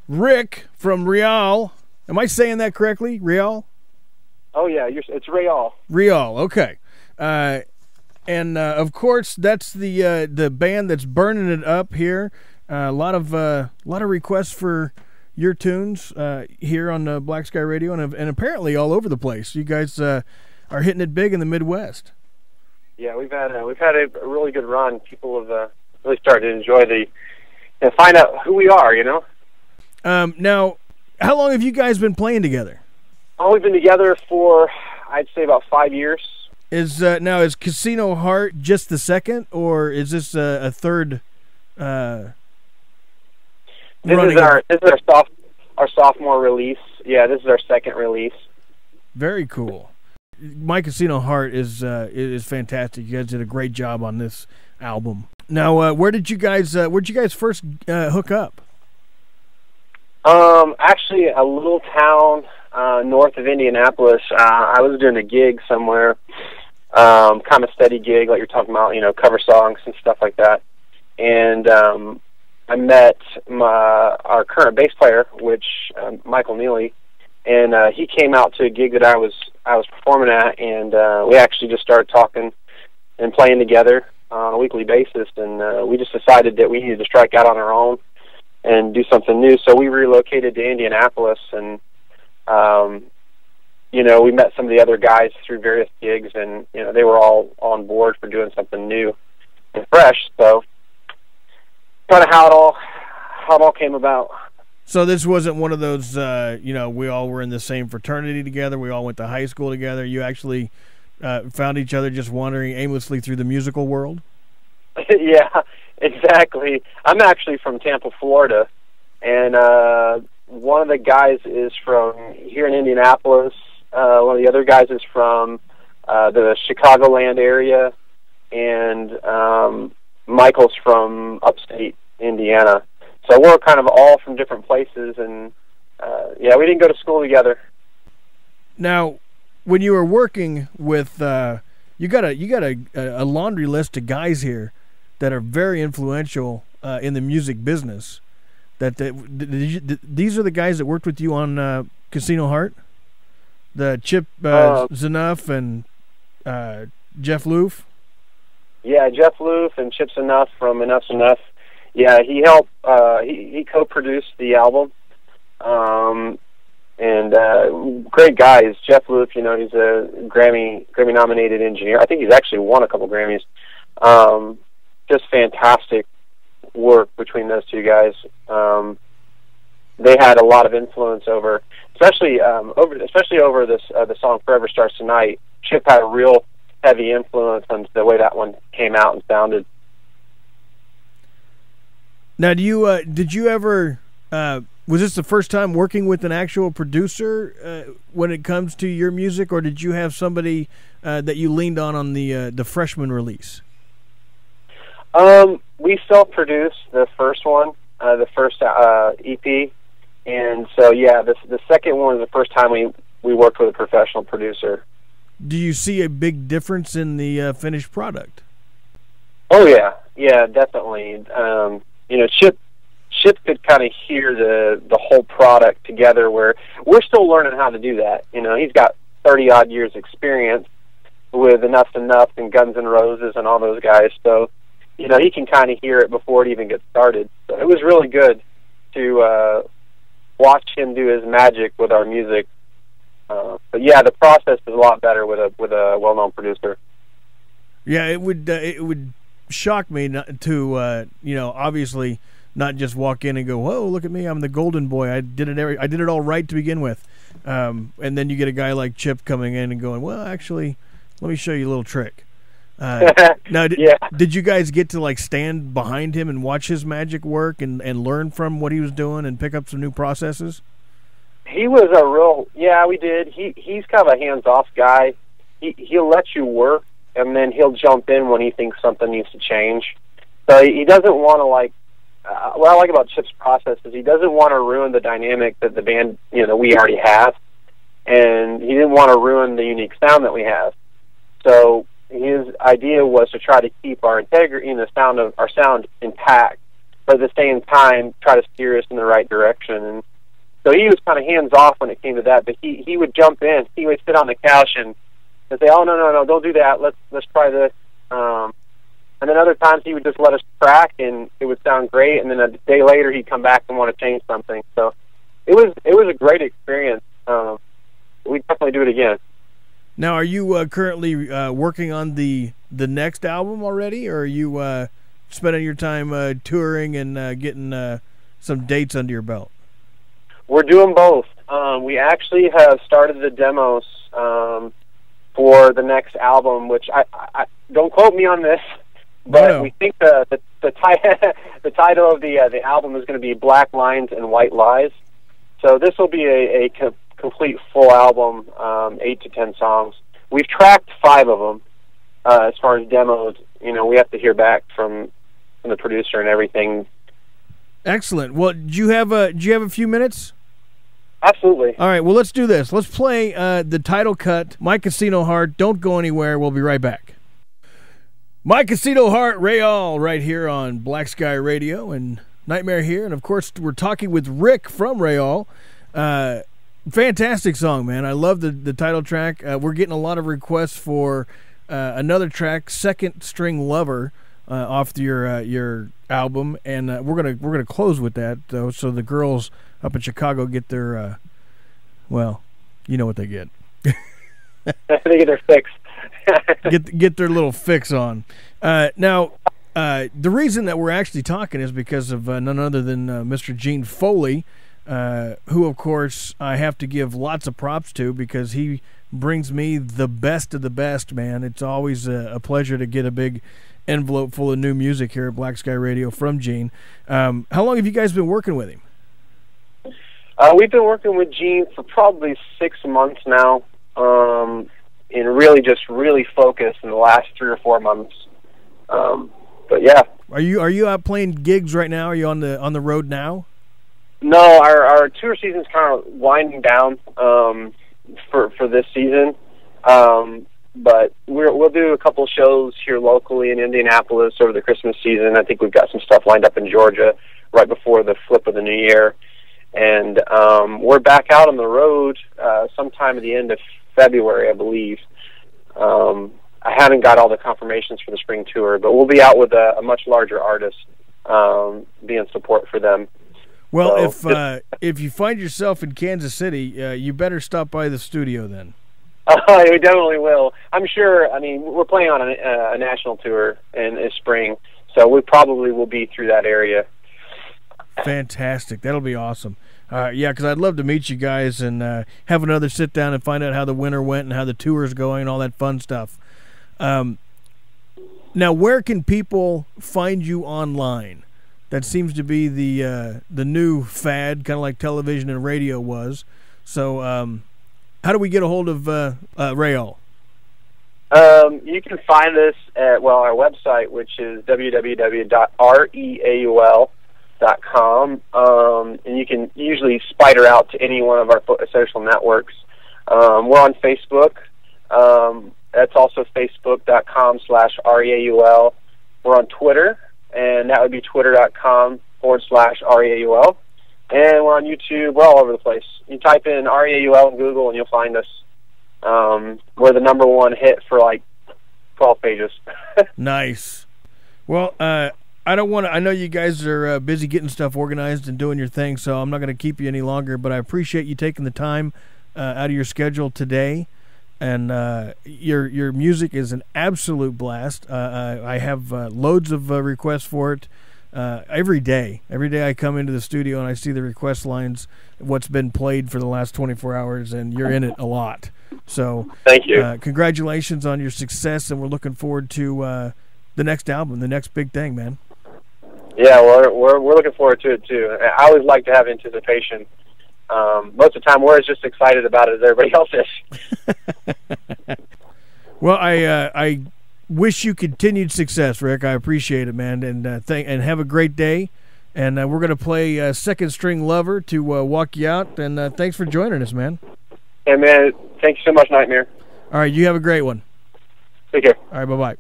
Rick from Real. Am I saying that correctly? Real? Oh yeah, it's Real. Real, okay. And of course, that's the band that's burning it up here. A lot of requests for your tunes here on Black Sky Radio, and apparently all over the place. You guys are hitting it big in the Midwest. Yeah, we've had a really good run. People have really started to enjoy find out who we are. Now, how long have you guys been playing together? Oh, we've been together for, I'd say, about 5 years. Is Casino Heart just the second, or is this a third? This is our sophomore release. Yeah, this is our second release. Very cool. My Casino Heart is fantastic. You guys did a great job on this album. Now, where'd you guys first hook up? Actually, a little town north of Indianapolis. I was doing a gig somewhere, kind of steady gig, like you're talking about, cover songs and stuff like that. And I met our current bass player, Michael Neely, and he came out to a gig that I was performing at, and we actually just started talking and playing together on a weekly basis, and we just decided that we needed to strike out on our own and do something new. So we relocated to Indianapolis, and we met some of the other guys through various gigs, and they were all on board for doing something new and fresh. So kind of how it all came about. So this wasn't one of those, we all were in the same fraternity together, we all went to high school together. You actually found each other just wandering aimlessly through the musical world? Yeah, exactly. I'm actually from Tampa, Florida, and one of the guys is from here in Indianapolis. One of the other guys is from the Chicagoland area, and Michael's from upstate Indiana. So we're kind of all from different places, and we didn't go to school together. Now, when you were working with, you got a laundry list of guys here that are very influential in the music business. These are the guys that worked with you on Casino Heart, the Chip Z'Nuff and Jeff Loof. Yeah, Jeff Loof and Chip Z'Nuff from Enough's Enough. Yeah, he helped. He co-produced the album, and great guys. Jeff Loof, he's a Grammy-nominated engineer. I think he's actually won a couple Grammys. Just fantastic work between those two guys. They had a lot of influence over, especially over this the song "Forever Starts Tonight." Chip had a real heavy influence on the way that one came out and sounded. Now, did you ever? Was this the first time working with an actual producer when it comes to your music, or did you have somebody that you leaned on the freshman release? We self-produced the first one, the first EP, and so the second one was the first time we worked with a professional producer. Do you see a big difference in the finished product? Oh yeah, definitely. Chip could kind of hear the whole product together, where we're still learning how to do that. He's got 30-odd years experience with Enough's Enough and Guns N' Roses and all those guys, so he can kind of hear it before it even gets started. So it was really good to watch him do his magic with our music. But yeah, the process is a lot better with a well-known producer. Yeah, it would shock me not to obviously not just walk in and go, whoa, look at me, I'm the golden boy. I did it all right to begin with. And then you get a guy like Chip coming in and going, well, actually, let me show you a little trick. Now, did you guys get to stand behind him and watch his magic work and learn from what he was doing and pick up some new processes? He was we did. He's kind of a hands-off guy. He'll let you work, and then he'll jump in when he thinks something needs to change. So he doesn't want to what I like about Chip's process is he doesn't want to ruin the dynamic that the band, we already have, and he didn't want to ruin the unique sound that we have. So his idea was to try to keep our integrity, our sound intact, but at the same time try to steer us in the right direction. And so he was kind of hands off when it came to that, but he would jump in. He would sit on the couch and say, "Oh, no, don't do that. Let's try this." And then other times he would just let us track, and it would sound great. And then a day later he'd come back and want to change something. So it was a great experience. We'd definitely do it again. Now, are you currently working on the next album already, or are you spending your time touring and getting some dates under your belt? We're doing both. We actually have started the demos for the next album, which I don't quote me on this, but we think the title of the album is going to be Black Lines and White Lies. So this will be a complete full album, 8 to 10 songs. We've tracked 5 of them. As far as demos, we have to hear back from the producer and everything. Excellent. Well, do you have a few minutes? Absolutely. All right. Well, let's do this. Let's play the title cut, My Casino Heart. Don't go anywhere. We'll be right back. My Casino Heart, Rayall, right here on Black Sky Radio and Nightmare here. And, of course, we're talking with Rick from Rayall. Fantastic song, man. I love the title track. We're getting a lot of requests for another track, Second String Lover, off your album, and we're gonna close with that though, so the girls up in Chicago get their well, you know what they get. They get their fix. get their little fix on. Now, the reason that we're actually talking is because of none other than Mr. Gene Foley, who, of course, I have to give lots of props to because he brings me the best of the best, man. It's always a pleasure to get a big envelope full of new music here at Black Sky Radio from Gene. How long have you guys been working with him? We've been working with Gene for probably 6 months now, and really focused in the last 3 or 4 months. But yeah. Are you out playing gigs right now? Are you on the road now? No, our tour season's kind of winding down for this season, but we'll do a couple shows here locally in Indianapolis over the Christmas season. I think we've got some stuff lined up in Georgia right before the flip of the new year, and we're back out on the road sometime at the end of February, I believe. I haven't got all the confirmations for the spring tour, but we'll be out with a much larger artist, being support for them. Well, so, if you find yourself in Kansas City, you better stop by the studio then. We definitely will. I'm sure. I mean, we're playing on a national tour in spring, so we probably will be through that area. Fantastic. That'll be awesome. Yeah, because I'd love to meet you guys and have another sit down and find out how the winter went and how the tour is going and all that fun stuff. Now, where can people find you online? That seems to be the new fad, kind of like television and radio was. So, how do we get a hold of Rayall? You can find us at our website, which is www.reaul.com, and you can usually spider out to any one of our social networks. We're on Facebook. That's also facebook.com/REAUL. We're on Twitter, and that would be twitter.com/REAUL. And we're on YouTube. We're all over the place. You type in REAUL in Google, and you'll find us. We're the #1 hit for like 12 pages. Nice. Well, I don't want to. I know you guys are busy getting stuff organized and doing your thing, so I'm not going to keep you any longer. But I appreciate you taking the time out of your schedule today. And your music is an absolute blast. I have loads of requests for it every day. Every day I come into the studio and I see the request lines, what's been played for the last 24 hours, and you're in it a lot. So thank you. Congratulations on your success, and we're looking forward to the next album, the next big thing, man. Yeah, we're looking forward to it too. I always like to have anticipation. Most of the time, we're as just excited about it as everybody else is. Well, I wish you continued success, Rick. I appreciate it, man, and and have a great day. And we're going to play Second String Lover to walk you out. And thanks for joining us, man. Hey, man, thank you so much, Nightmare. All right, you have a great one. Take care. All right, bye-bye.